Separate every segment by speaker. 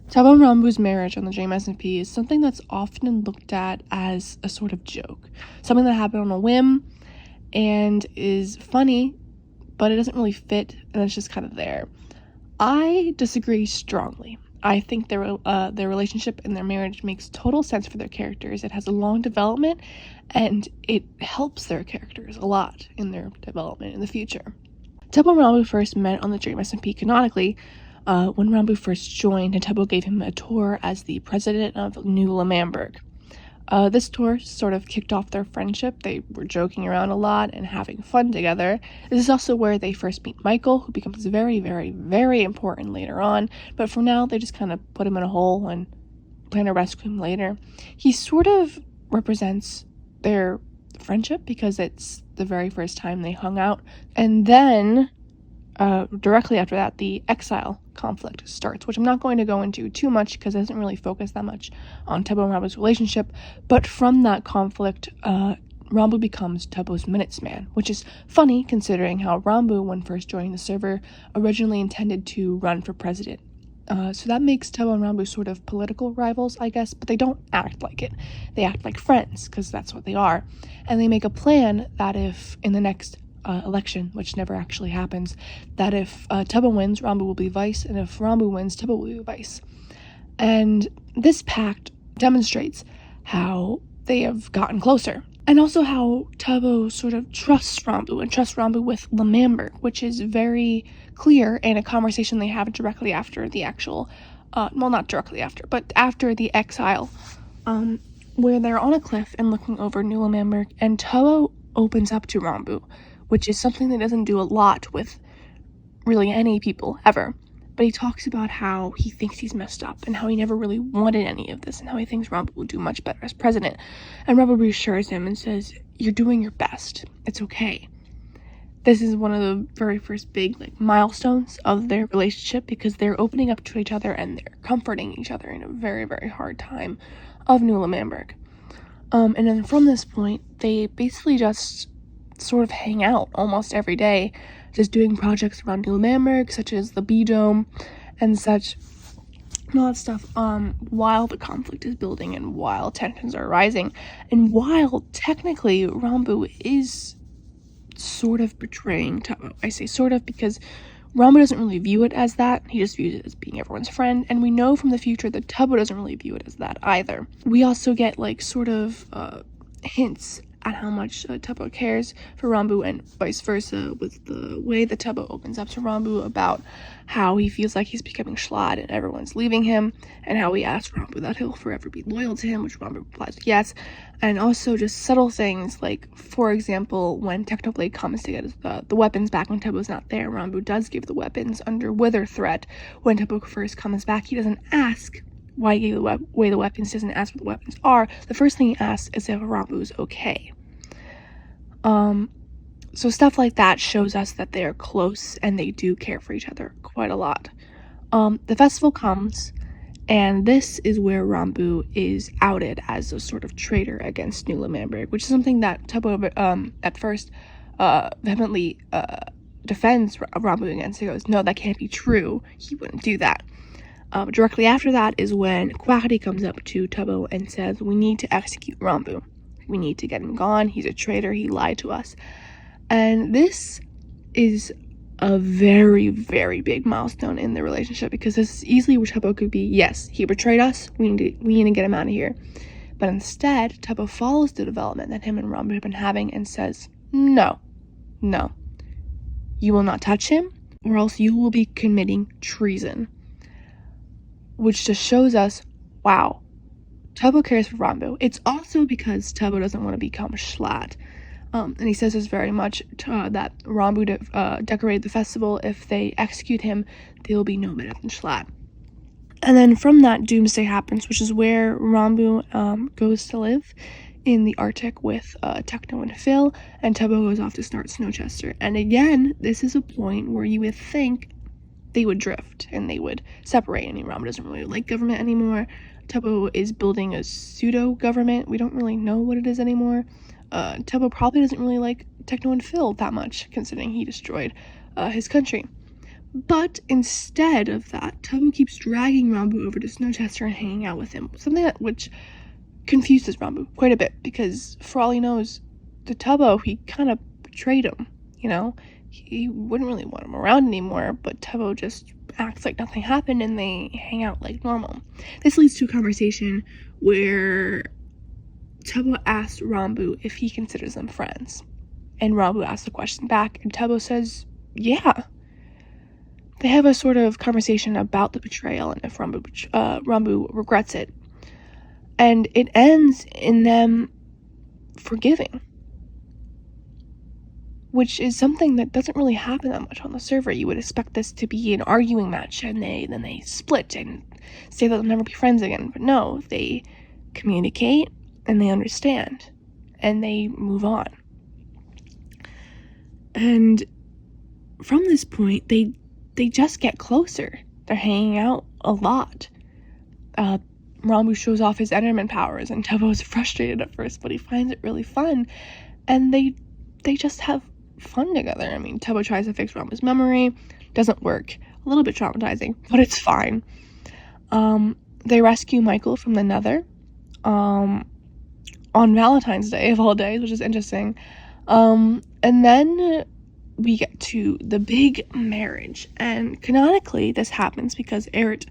Speaker 1: Tubbo and Ranboo's marriage on the Dream SMP is something that's often looked at as a sort of joke. Something that happened on a whim and is funny, but it doesn't really fit, and it's just kind of there. I disagree strongly. I think their relationship and their marriage makes total sense for their characters. It has a long development, and it helps their characters a lot in their development in the future. Tubbo and Ranboo first met on the Dream SMP canonically when Ranboo first joined, and Tubbo gave him a tour as the president of New Lamamberg. This tour sort of kicked off their friendship. They were joking around a lot and having fun together. This is also where they first meet Michael, who becomes very, very, very important later on. But for now, they just kind of put him in a hole and plan to rescue him later. He sort of represents their friendship because it's the very first time they hung out. And then, directly after that, the exile conflict starts, which I'm not going to go into too much because it doesn't really focus that much on Tubbo and Ranboo's relationship. But from that conflict, Ranboo becomes Tubbo's Minutes Man, which is funny considering how Ranboo, when first joining the server, originally intended to run for president. So that makes Tubbo and Ranboo sort of political rivals, I guess, but they don't act like it. They act like friends, because that's what they are. And they make a plan that if in the next election, which never actually happens, that if Tubbo wins, Ranboo will be vice, and if Ranboo wins, Tubbo will be vice. And this pact demonstrates how they have gotten closer, and also how Tubbo sort of trusts Ranboo, and trusts Ranboo with Lamamberg, which is very clear in a conversation they have directly after the actual, well, not directly after, but after the exile, where they're on a cliff and looking over New Lamamberg, and Tubbo opens up to Ranboo, which is something that doesn't do a lot with really any people ever. But he talks about how he thinks he's messed up and how he never really wanted any of this and how he thinks Ranboo will do much better as president. And Ranboo reassures him and says, "You're doing your best. It's okay." This is one of the very first big milestones of their relationship because they're opening up to each other and they're comforting each other in a very, very hard time of New Lamamberg. And then from this point, they basically just sort of hang out almost every day, just doing projects around New Lamamberg, such as the Bee Dome and such, and all that stuff, while the conflict is building and while tensions are rising, and while technically Ranboo is sort of betraying Tubbo. I say sort of because Ranboo doesn't really view it as that. He just views it as being everyone's friend, and we know from the future that Tubbo doesn't really view it as that either. We also get sort of hints at how much Tubbo cares for Ranboo and vice versa, with the way that Tubbo opens up to Ranboo about how he feels like he's becoming schlad and everyone's leaving him, and how he asks Ranboo that he'll forever be loyal to him, which Ranboo replies yes. And also just subtle things like, for example, when Technoblade comes to get the weapons back when Tubbo's not there, Ranboo does give the weapons under wither threat. When Tubbo first comes back, he doesn't ask why he gave away the weapons, doesn't ask what the weapons are. The first thing he asks is if Ranboo's okay. So stuff like that shows us that they are close and they do care for each other quite a lot. The festival comes, and this is where Ranboo is outed as a sort of traitor against New Lamamberg, which is something that Tubbo at first vehemently defends Ranboo against. He goes, "No, that can't be true. He wouldn't do that." Directly after that is when Quackity comes up to Tubbo and says, "We need to execute Ranboo. We need to get him gone. He's a traitor. He lied to us." And this is a very, very big milestone in the relationship because this is easily where Tubbo could be, yes, he betrayed us. We need to get him out of here. But instead, Tubbo follows the development that him and Ranboo have been having and says, no, you will not touch him, or else you will be committing treason. Which just shows us, wow, Tubbo cares for Ranboo. It's also because Tubbo doesn't want to become schlad. And he says this very much that Ranboo decorated the festival. If they execute him, they will be no better than schlad. And then from that, Doomsday happens, which is where Ranboo goes to live in the Arctic with Techno and Phil, and Tubbo goes off to start Snowchester. And again, this is a point where you would think they would drift and they would separate. I mean, Ranboo doesn't really like government anymore. Tubbo is building a pseudo-government. We don't really know what it is anymore. Tubbo probably doesn't really like Techno and Phil that much, considering he destroyed his country. But instead of that, Tubbo keeps dragging Ranboo over to Snowchester and hanging out with him. Something that which confuses Ranboo quite a bit, because for all he knows, the Tubbo, he kind of betrayed him, you know? He wouldn't really want him around anymore, but Tubbo just acts like nothing happened and they hang out like normal. This leads to a conversation where Tubbo asks Ranboo if he considers them friends. And Ranboo asks the question back, and Tubbo says, yeah. They have a sort of conversation about the betrayal and if Ranboo regrets it. And it ends in them forgiving, which is something that doesn't really happen that much on the server. You would expect this to be an arguing match, and then they split and say that they'll never be friends again. But no, they communicate and they understand and they move on. And from this point, they just get closer. They're hanging out a lot. Ranboo shows off his Enderman powers, and Tubbo is frustrated at first, but he finds it really fun. And they just have fun together. I mean, Tubbo tries to fix Ranboo's memory. Doesn't work. A little bit traumatizing, but it's fine. They rescue Michael from the Nether on Valentine's Day of all days, which is interesting. And then we get to the big marriage, and canonically this happens because Eret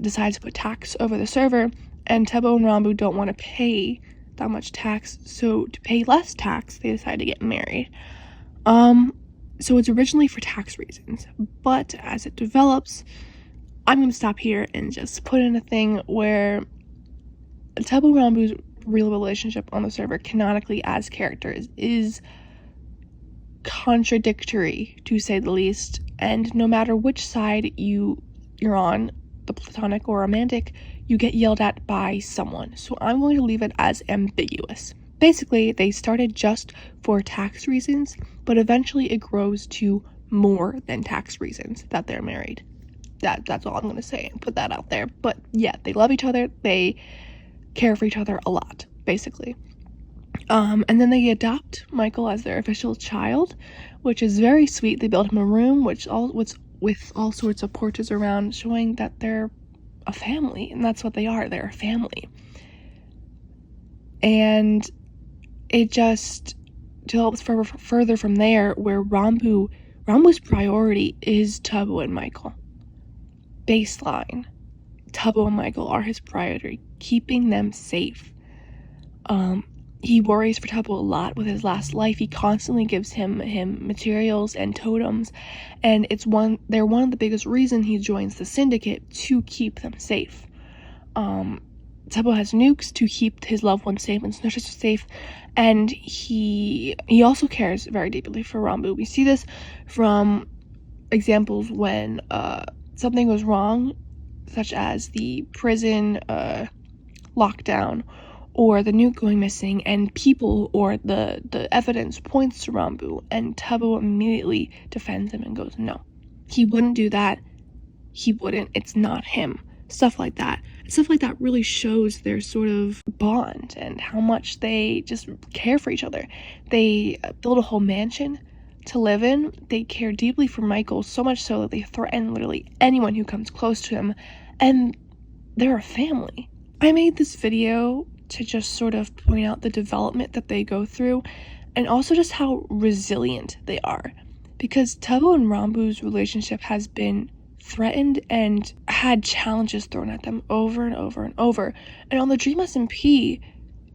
Speaker 1: decides to put tax over the server, and Tubbo and Ranboo don't want to pay that much tax, so to pay less tax they decide to get married. So it's originally for tax reasons, but as it develops, I'm going to stop here and just put in a thing where Tubbo and Ranboo's real relationship on the server canonically as characters is contradictory, to say the least, and no matter which side you're on, the platonic or romantic, you get yelled at by someone. So I'm going to leave it as ambiguous. Basically, they started just for tax reasons, but eventually it grows to more than tax reasons that they're married. That's all I'm going to say and put that out there. But yeah, they love each other, they care for each other a lot, basically. And then they adopt Michael as their official child, which is very sweet. They build him a room with all sorts of portraits around, showing that they're a family, and that's what they are. They're a family. And it just develops further from there, where Ranboo's priority is Tubbo and Michael. Baseline. Tubbo and Michael are his priority, keeping them safe. He worries for Tubbo a lot with his last life. He constantly gives him materials and totems, and they're one of the biggest reason he joins the syndicate, to keep them safe. Tubbo has nukes to keep his loved ones safe and Snowchester safe, and he also cares very deeply for Ranboo. We see this from examples when something goes wrong, such as the prison lockdown, or the nuke going missing, and people or the evidence points to Ranboo, and Tubbo immediately defends him and goes, no, he wouldn't do that, he wouldn't, it's not him. Stuff like that really shows their sort of bond and how much they just care for each other. They build a whole mansion to live in. They care deeply for Michael, so much so that they threaten literally anyone who comes close to him, and they're a family. I made this video to just sort of point out the development that they go through, and also just how resilient they are, because Tubbo and Ranboo's relationship has been threatened and had challenges thrown at them over and over and over. And on the Dream SMP,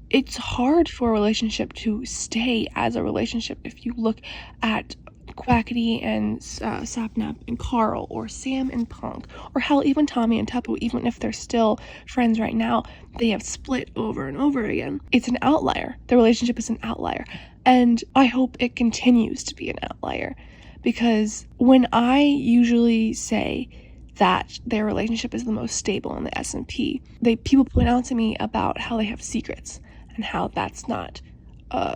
Speaker 1: it's hard for a relationship to stay as a relationship. If you look at Quackity and Sapnap and Carl, or Sam and Punk, or hell, even Tommy and Tubbo, even if they're still friends right now, they have split over and over again. It's an outlier. The relationship is an outlier, and I hope it continues to be an outlier, because when I usually say that their relationship is the most stable in the SMP, people point out to me about how they have secrets and how that's not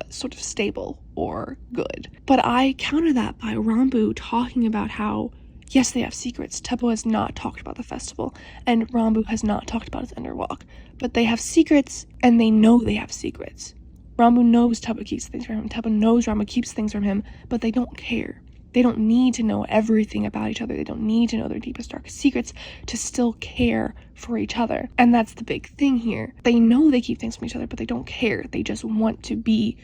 Speaker 1: sort of stable or good. But I counter that by Ranboo talking about how, yes, they have secrets. Tubbo has not talked about the festival, and Ranboo has not talked about his Underwalk, but they have secrets, and they know they have secrets. Ranboo knows Tubbo keeps things from him. Tubbo knows Ranboo keeps things from him, but they don't care. They don't need to know everything about each other. They don't need to know their deepest, darkest secrets to still care for each other. And that's the big thing here. They know they keep things from each other, but they don't care. They just want to be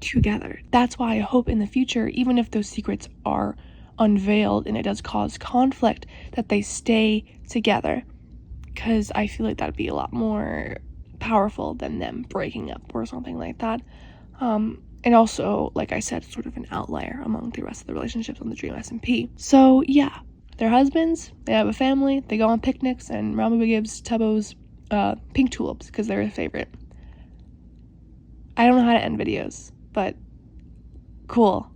Speaker 1: together. That's why I hope in the future, even if those secrets are unveiled and it does cause conflict, that they stay together, because I feel like that'd be a lot more powerful than them breaking up or something like that. And also, like I said, sort of an outlier among the rest of the relationships on the Dream SMP. So yeah, they're husbands, they have a family, they go on picnics, and Ranboo gives Tubbo's pink tulips because they're his favorite. I don't know how to end videos, but cool.